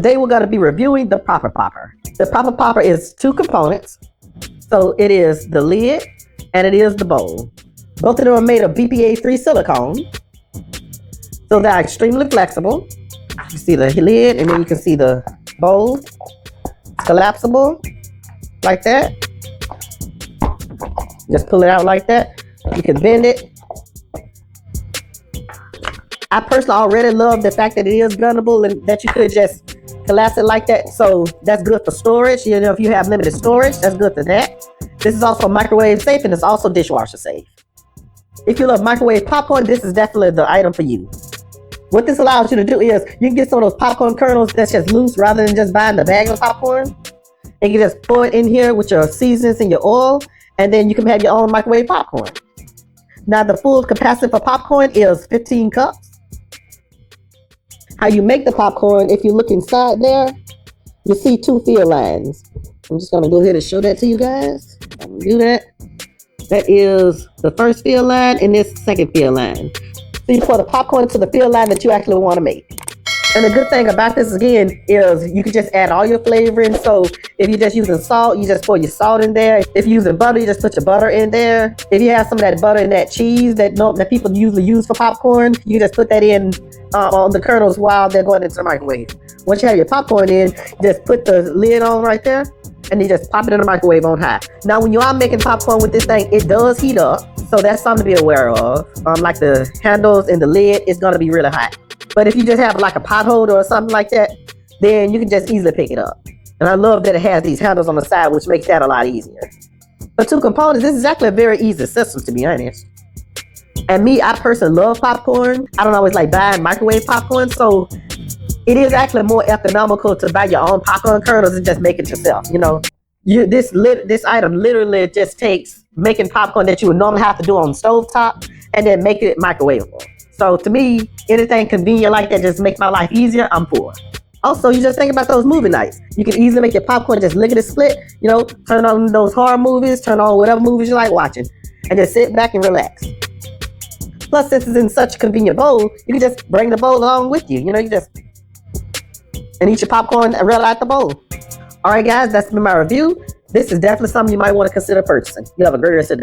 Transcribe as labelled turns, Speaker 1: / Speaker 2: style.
Speaker 1: Today we're going to be reviewing the Popper Popper. The Popper Popper is two components. So it is the lid and it is the bowl. Both of them are made of BPA-free silicone. So they're extremely flexible. You see the lid and then you can see the bowl. It's collapsible like that. Just pull it out like that. You can bend it. I personally already love the fact that it is bendable and that you could just collapse it like that. So that's good for storage. You know, if you have limited storage, that's good for that. This is also microwave safe and it's also dishwasher safe. If you love microwave popcorn, this is definitely the item for you. What this allows you to do is you can get some of those popcorn kernels that's just loose rather than just buying the bag of popcorn. And you just pour it in here with your seasonings and your oil, and then you can have your own microwave popcorn. Now the full capacity for popcorn is 15 cups. How you make the popcorn, if you look inside there, you see two fill lines. I'm just gonna go ahead and show that to you guys. I'm gonna do that. That is the first fill line and this second fill line. So you pour the popcorn to the fill line that you actually want to make. And the good thing about this again is you can just add all your flavoring. So if you're just using salt, you just pour your salt in there. If you're using butter, you just put your butter in there. If you have some of that butter and that cheese that people usually use for popcorn, you just put that in on the kernels while they're going into the microwave. Once you have your popcorn in, just put the lid on right there and you just pop it in the microwave on high. Now when you are making popcorn with this thing, it does heat up. So that's something to be aware of. Like the handles and the lid is going to be really hot. But if you just have like a pot holder or something like that, then you can just easily pick it up. And I love that it has these handles on the side, which makes that a lot easier. For two components, this is actually a very easy system, to be honest. And me, I personally love popcorn. I don't always like buying microwave popcorn, so it is actually more economical to buy your own popcorn kernels and just make it yourself. You know, this item literally just takes making popcorn that you would normally have to do on stovetop and then make it microwavable. So to me, anything convenient like that just makes my life easier, I'm for. Also, you just think about those movie nights. You can easily make your popcorn just lickety split, you know, turn on those horror movies, turn on whatever movies you like watching, and just sit back and relax. Plus, since it's in such a convenient bowl, you can just bring the bowl along with you. You know, you just and eat your popcorn right out the bowl. All right, guys, that's been my review. This is definitely something you might want to consider purchasing. You have a great rest of the day.